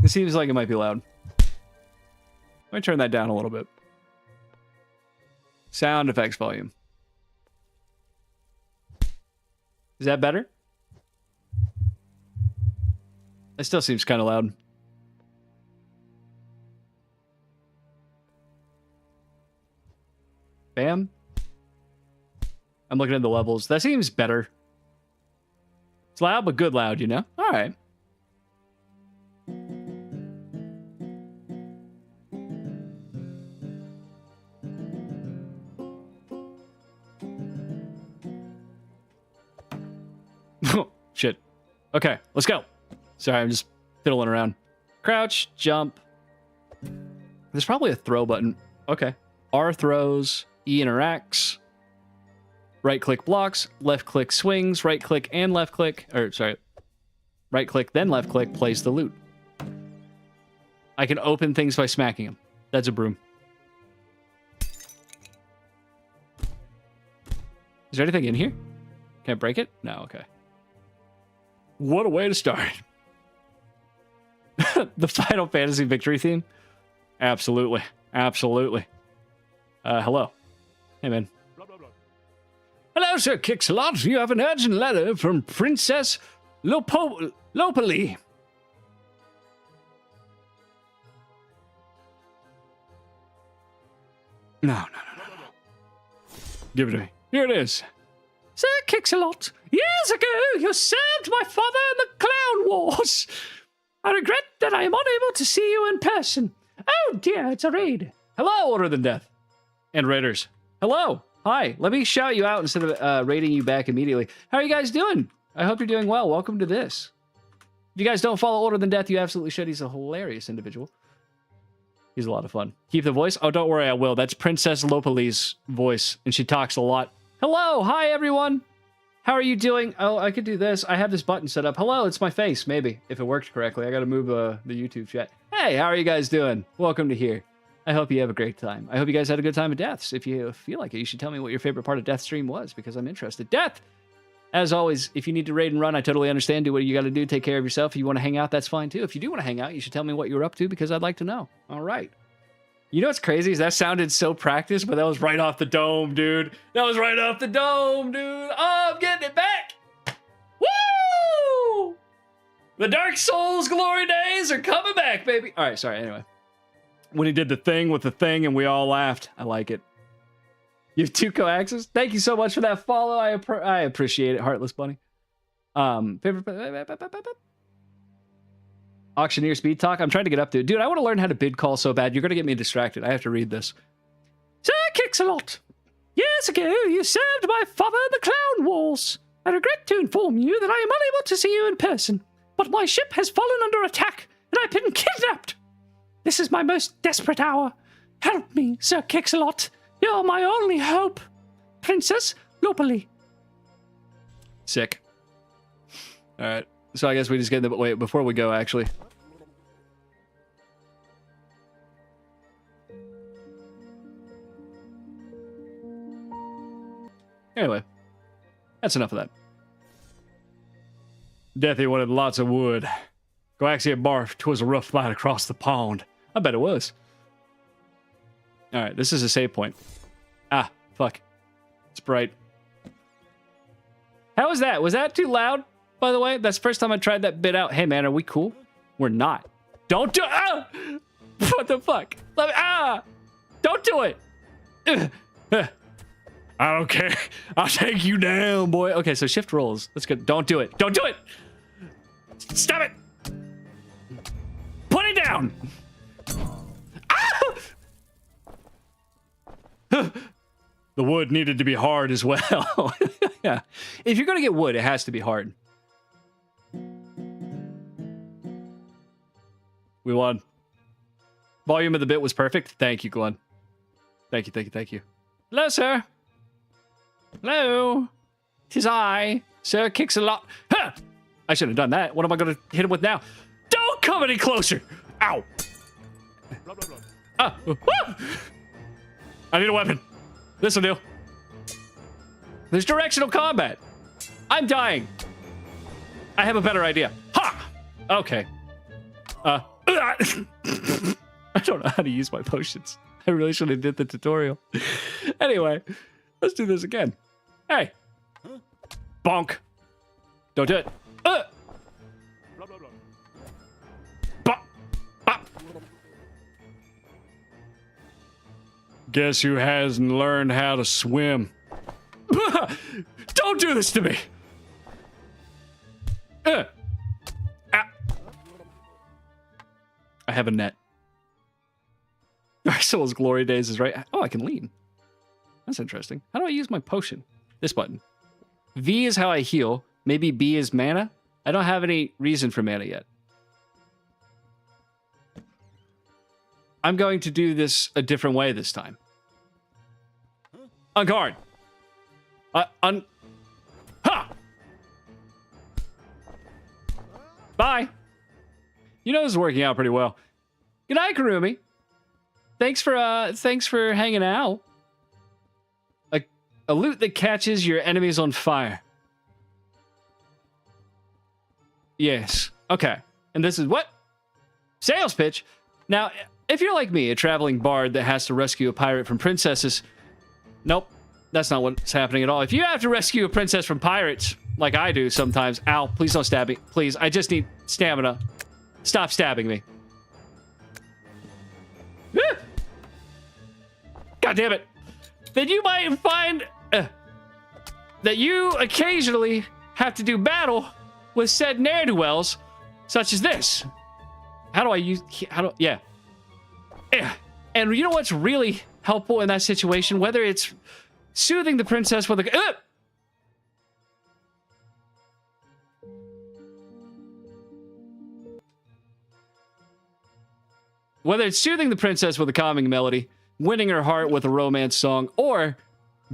like it might be loud. Let me turn that down a little bit. Sound effects volume. Is that better? That still seems kind of loud. Bam. I'm looking at the levels. That seems better. It's loud, but good loud, you know? All right. Shit. Okay, let's go. Sorry, I'm just fiddling around. Crouch, jump. There's probably a throw button. Okay. R throws, E interacts. Right click blocks, left click swings, right click and left click, or sorry, right click then left click plays the loot. I can open things by smacking them. That's a broom. Is there anything in here? Can I break it? No, okay. What a way to start. The Final Fantasy victory theme? Absolutely. Absolutely. Hello. Hey, man. Hello, Sir Kicks-a-lot. You have an urgent letter from Princess Lopali. No. Give it to me. Here it is. Sir Kicks-a-lot, years ago you served my father in the Clown Wars. I regret that I am unable to see you in person. Oh dear, it's a raid. Hello, Older Than Death. And Raiders. Hello. Hi. Let me shout you out instead of raiding you back immediately. How are you guys doing? I hope you're doing well. Welcome to this. If you guys don't follow Older Than Death, you absolutely should. He's a hilarious individual. He's a lot of fun. Keep the voice? Oh, don't worry, I will. That's Princess Lopali's voice, and she talks a lot. Hello. Hi, everyone. How are you doing? Oh, I could do this. I have this button set up. Hello, it's my face, maybe, if it worked correctly. I got to move the YouTube chat. Hey, how are you guys doing? Welcome to here. I hope you have a great time. I hope you guys had a good time at Deaths. If you feel like it, you should tell me what your favorite part of Death stream was, because I'm interested. Death! As always, if you need to raid and run, I totally understand. Do what you got to do. Take care of yourself. If you want to hang out, that's fine, too. If you do want to hang out, you should tell me what you're up to, because I'd like to know. All right. You know what's crazy is that sounded so practiced, but that was right off the dome, dude. That was right off the dome, dude. Oh, I'm getting it back. Woo! The Dark Souls glory days are coming back, baby. All right, sorry, anyway. When he did the thing with the thing and we all laughed. I like it. You have 2 coaxes? Thank you so much for that follow. I appreciate it, Heartless Bunny. Auctioneer speed talk. I'm trying to get up to it. Dude, I want to learn how to bid call so bad. You're going to get me distracted. I have to read this. Sir Kicks-a-lot. Years ago, you served my father in the Clown Wars. I regret to inform you that I am unable to see you in person, but my ship has fallen under attack, and I've been kidnapped. This is my most desperate hour. Help me, Sir Kicks-a-lot. You're my only hope. Princess Lopali. Sick. All right. So I guess we just get the... Wait, before we go, actually. Anyway, that's enough of that. Deathy wanted lots of wood. Coaxia barfed. 'Twas a rough fight across the pond. I bet it was. All right, this is a save point. Ah, fuck. It's bright. How was that? Was that too loud, by the way? That's the first time I tried that bit out. Hey, man, are we cool? We're not. Don't do it. Ah! What the fuck? Let me, ah! Don't do it. I don't care. I'll take you down, boy. Okay, so shift rolls. That's good. Don't do it. Don't do it. Stop it. Put it down. Ah! The wood needed to be hard as well. Yeah. If you're going to get wood, it has to be hard. We won. Volume of the bit was perfect. Thank you, Glenn. Thank you, thank you, thank you. Hello, sir. Hello. 'Tis I. Sir kicks a lot. Huh! I shouldn't have done that. What am I going to hit him with now? Don't come any closer. Ow. Blah, blah, blah. Ah. I need a weapon. This'll do. There's directional combat. I'm dying. I have a better idea. Ha! Okay. I don't know how to use my potions. I really should have did the tutorial. Anyway, let's do this again. Hey. Bonk. Don't do it. Blah, blah, blah. Bop. Bop. Guess who hasn't learned how to swim? Don't do this to me. Ah. I have a net. Soul's glory days is right. Oh, I can lean. That's interesting. How do I use my potion? This button. V is how I heal. Maybe B is mana. I don't have any reason for mana yet. I'm going to do this a different way this time. On guard. Ha! Bye. You know this is working out pretty well. Good night, Karumi. Thanks for hanging out. A loot that catches your enemies on fire. Yes. Okay. And this is what? Sales pitch. Now, if you're like me, a traveling bard that has to rescue a pirate from princesses. Nope. That's not what's happening at all. If you have to rescue a princess from pirates, like I do sometimes. Ow, please don't stab me. Please, I just need stamina. Stop stabbing me. God damn it. Then you might find that you occasionally have to do battle with said ne'er-do-wells, such as this. How do I use... Yeah. And you know what's really helpful in that situation? Whether it's soothing the princess with a... Whether it's soothing the princess with a calming melody, winning her heart with a romance song, or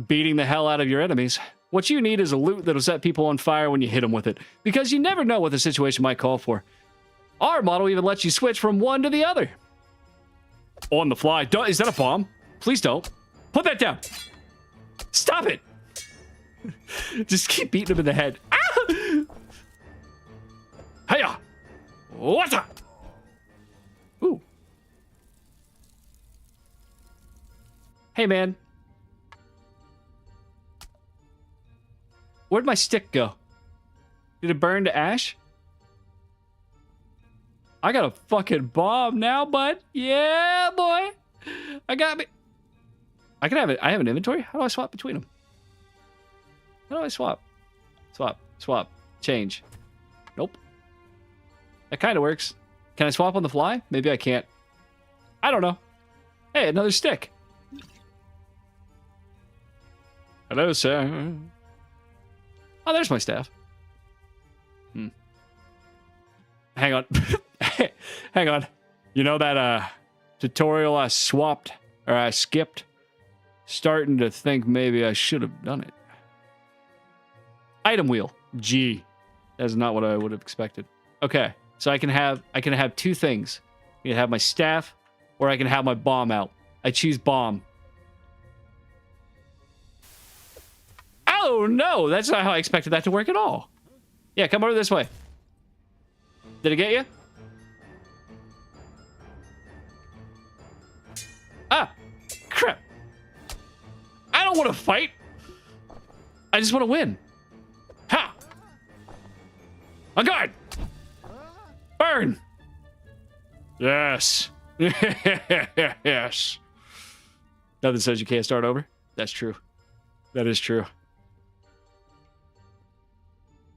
beating the hell out of your enemies, what you need is a loot that'll set people on fire when you hit them with it, because you never know what the situation might call for. Our model even lets you switch from one to the other. On the fly. Is that a bomb? Please don't. Put that down. Stop it. Just keep beating him in the head. Ah! Hiya! What's up? Ooh. Hey, man. Where'd my stick go? Did it burn to ash? I got a fucking bomb now, bud. Yeah, boy. I got me. I can have it. I have an inventory. How do I swap between them? How do I swap? Swap. Change. Nope. That kind of works. Can I swap on the fly? Maybe I can't. I don't know. Hey, another stick. Hello, sir. Oh, there's my staff. Hang on. Hang on. You know that tutorial I swapped or I skipped? Starting to think maybe I should have done it. Item wheel. G. That's not what I would have expected. Okay. So I can have two things. I can have my staff or I can have my bomb out. I choose bomb. Ah! Oh, no, that's not how I expected that to work at all. Yeah, come over this way. Did it get you? Ah, crap. I don't want to fight. I just want to win. Ha! On guard! Burn! Yes. Yes. Nothing says you can't start over. That's true. That is true.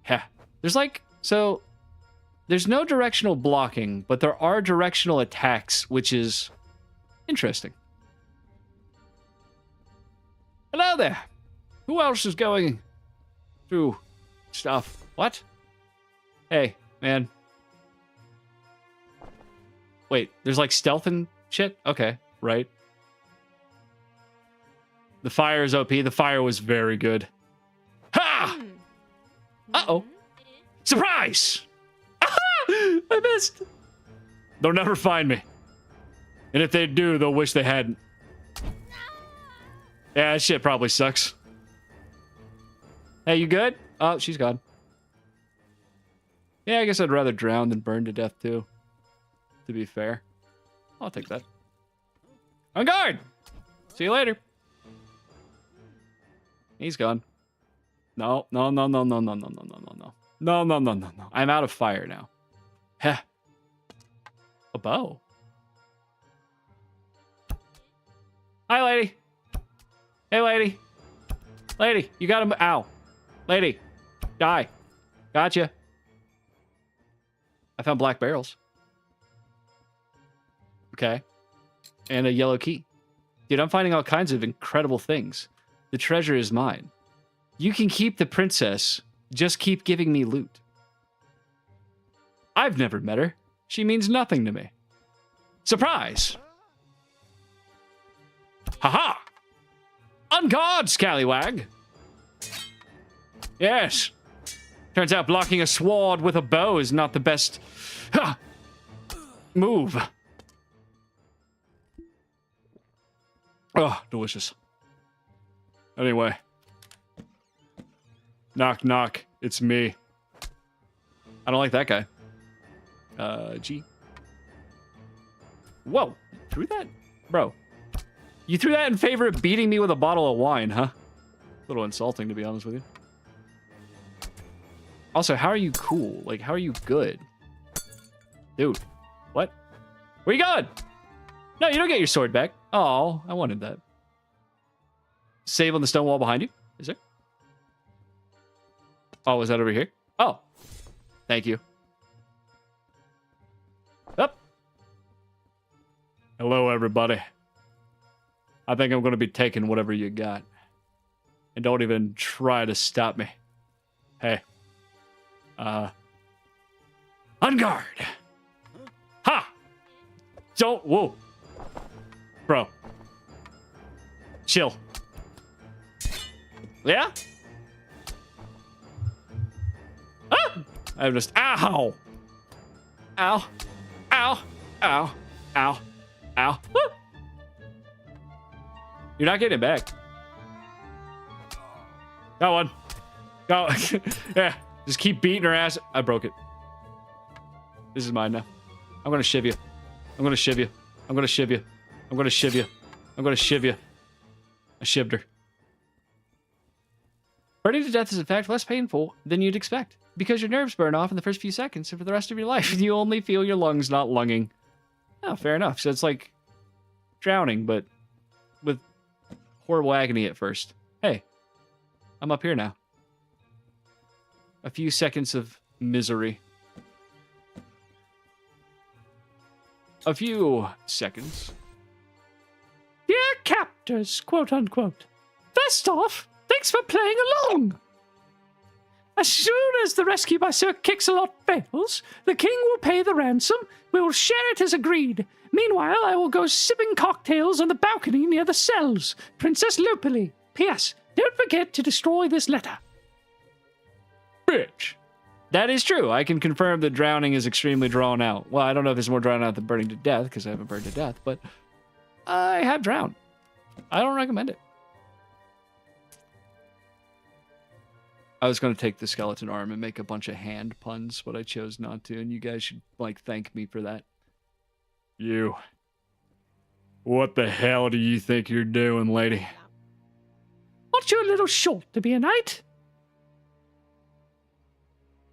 Yeah. There's like, so there's no directional blocking, but there are directional attacks, which is interesting. Hello there. Who else is going through stuff? What? Hey, man. Wait, there's like stealth and shit? Okay, right. The fire is OP. The fire was very good. Ha! Uh-oh. Surprise! I missed. They'll never find me. And if they do, they'll wish they hadn't. Yeah, that shit probably sucks. Hey, you good? Oh, she's gone. Yeah, I guess I'd rather drown than burn to death, too. To be fair. I'll take that. On guard! See you later. He's gone. No, no, no, no, no, no, no, no, no, no, no. No, no, no, no, no. I'm out of fire now. Heh. A bow. Hi, lady. Hey, lady. Lady, you got him. Ow. Lady. Die. Gotcha. I found black barrels. Okay. And a yellow key. Dude, I'm finding all kinds of incredible things. The treasure is mine. You can keep the princess. Just keep giving me loot. I've never met her. She means nothing to me. Surprise! Haha! On guard, scallywag! Yes. Turns out blocking a sword with a bow is not the best move. Oh, delicious. Anyway. Knock, knock. It's me. I don't like that guy. G. Whoa. Threw that? Bro. You threw that in favor of beating me with a bottle of wine, huh? A little insulting, to be honest with you. Also, how are you cool? Like, how are you good? Dude. What? Where you going? No, you don't get your sword back. Oh, I wanted that. Save on the stone wall behind you? Is there? Oh, is that over here? Oh. Thank you. Up. Hello, everybody. I think I'm going to be taking whatever you got. And don't even try to stop me. Hey. On guard. Ha! Don't, whoa. Bro. Chill. Yeah? Ah! I'm just, ow! Ow. Ow. Ow. Ow. Ow. Woo! You're not getting it back. Got one. Go. Yeah. Just keep beating her ass. I broke it. This is mine now. I'm gonna shiv you. I'm gonna shiv you. I'm gonna shiv you. I'm gonna shiv you. I'm gonna shiv you. I shivved her. Burning to death is in fact less painful than you'd expect, because your nerves burn off in the first few seconds, and for the rest of your life, you only feel your lungs not lunging. Oh, fair enough. So it's like drowning, but with horrible agony at first. Hey, I'm up here now. A few seconds of misery. A few seconds. Dear captors, quote unquote. First off, thanks for playing along. As soon as the rescue by Sir Kix-a-Lot fails, the king will pay the ransom. We will share it as agreed. Meanwhile, I will go sipping cocktails on the balcony near the cells. Princess Lopali. P.S. Don't forget to destroy this letter. Bitch. That is true. I can confirm that drowning is extremely drawn out. Well, I don't know if it's more drawn out than burning to death, because I haven't burned to death, but I have drowned. I don't recommend it. I was going to take the skeleton arm and make a bunch of hand puns, but I chose not to, and you guys should, like, thank me for that. You. What the hell do you think you're doing, lady? Aren't you a little short to be a knight?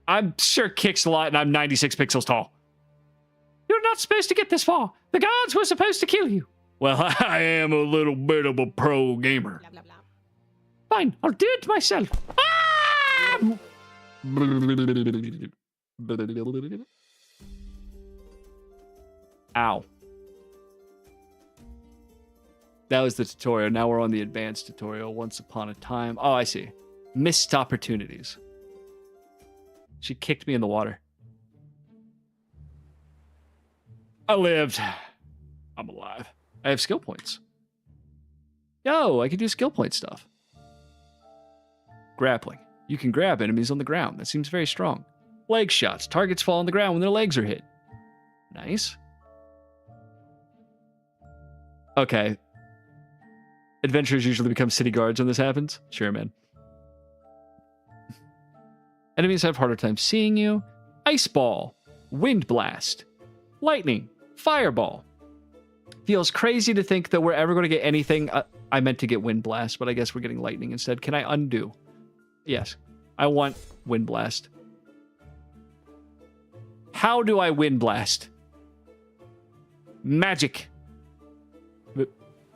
I'm sure kicks a lot, and I'm 96 pixels tall. You're not supposed to get this far. The gods were supposed to kill you. Well, I am a little bit of a pro gamer. Blah, blah, blah. Fine, I'll do it myself. Ah! Ow. That was the tutorial. Now we're on the advanced tutorial. Once upon a time. Oh, I see. Missed opportunities. She kicked me in the water. I lived. I'm alive. I have skill points. Yo, I can do skill point stuff. Grappling. You can grab enemies on the ground. That seems very strong. Leg shots. Targets fall on the ground when their legs are hit. Nice. Okay. Adventurers usually become city guards when this happens. Sure, man. Enemies have harder time seeing you. Ice ball. Wind blast. Lightning. Fireball. Feels crazy to think that we're ever going to get anything. I meant to get wind blast, but I guess we're getting lightning instead. Can I undo? Yes. I want wind blast. How do I wind blast? Magic.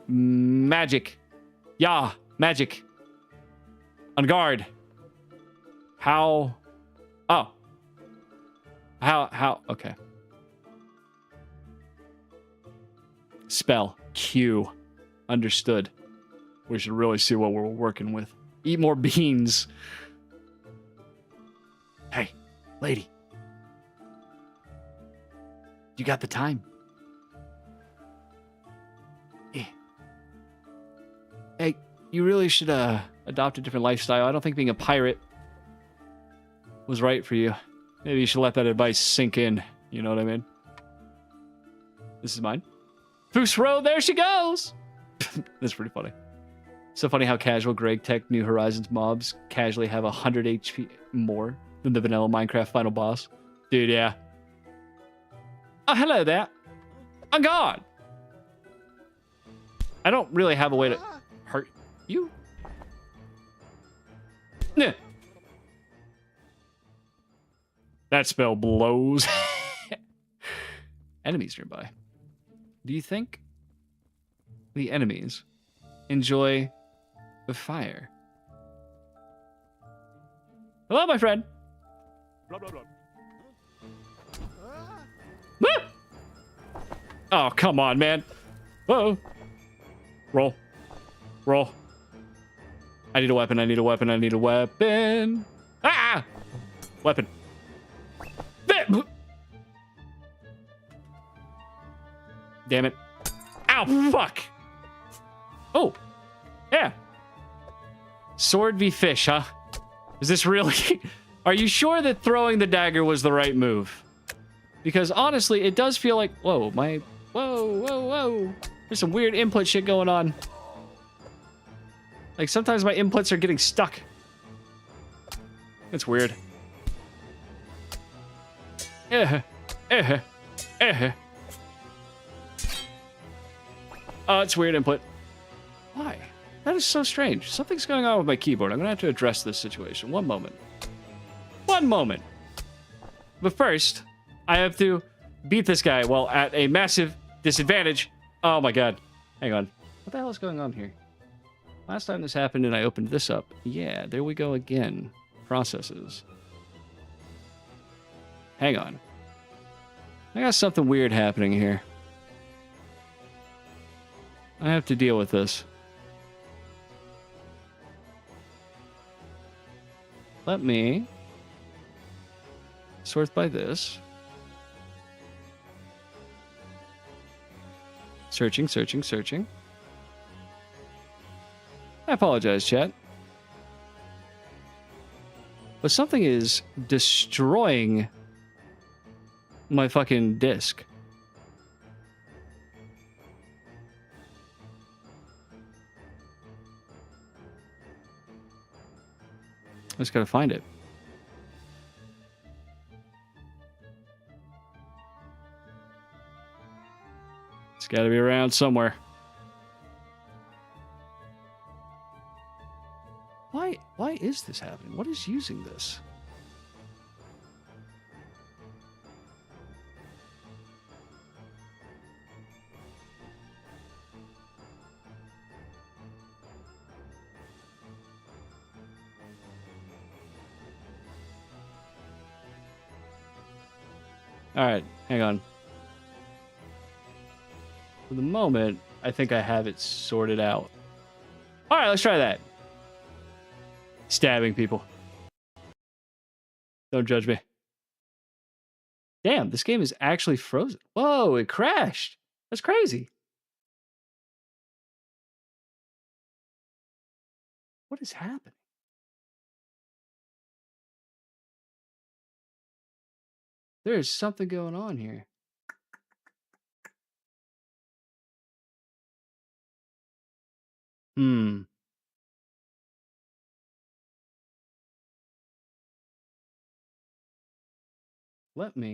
Magic. Yeah, magic. On guard. How? Oh. How? Okay. Spell. Q. Understood. We should really see what we're working with. Eat more beans. Hey, lady. You got the time? Yeah. Hey, you really should adopt a different lifestyle. I don't think being a pirate was right for you. Maybe you should let that advice sink in. You know what I mean? This is mine. Foos Road, there she goes! That's pretty funny. So funny how casual Greg Tech New Horizons mobs casually have 100 HP more than the vanilla Minecraft final boss. Dude, yeah. Oh, hello there. On guard! I don't really have a way to hurt you. Nah. That spell blows. Enemies nearby. Do you think the enemies enjoy the fire? Hello, my friend. Blah, blah, blah. Ah! Oh, come on, man. Whoa. Roll. Roll. I need a weapon. I need a weapon. I need a weapon. Ah! Weapon. Damn it. Ow, fuck. Oh. Yeah. Sword v fish, huh? Is this really... Are you sure that throwing the dagger was the right move? Because honestly, it does feel like... Whoa, my... Whoa. There's some weird input shit going on. Like, sometimes my inputs are getting stuck. It's weird. It's weird input. Why? That is so strange. Something's going on with my keyboard. I'm gonna have to address this situation. One moment. One moment. But first, I have to beat this guy while at a massive disadvantage. Oh my god. Hang on. What the hell is going on here? Last time this happened and I opened this up. Yeah, there we go again. Processes. Hang on. I got something weird happening here. I have to deal with this. Let me sort by this. Searching. I apologize, chat. But something is destroying my fucking disc. I just gotta find it. It's gotta be around somewhere. Why is this happening? What is using this? All right, hang on. For the moment, I think I have it sorted out. All right, let's try that. Stabbing people. Don't judge me. Damn, this game is actually frozen. Whoa, it crashed. That's crazy. What is happening? There is something going on here. Hmm. Let me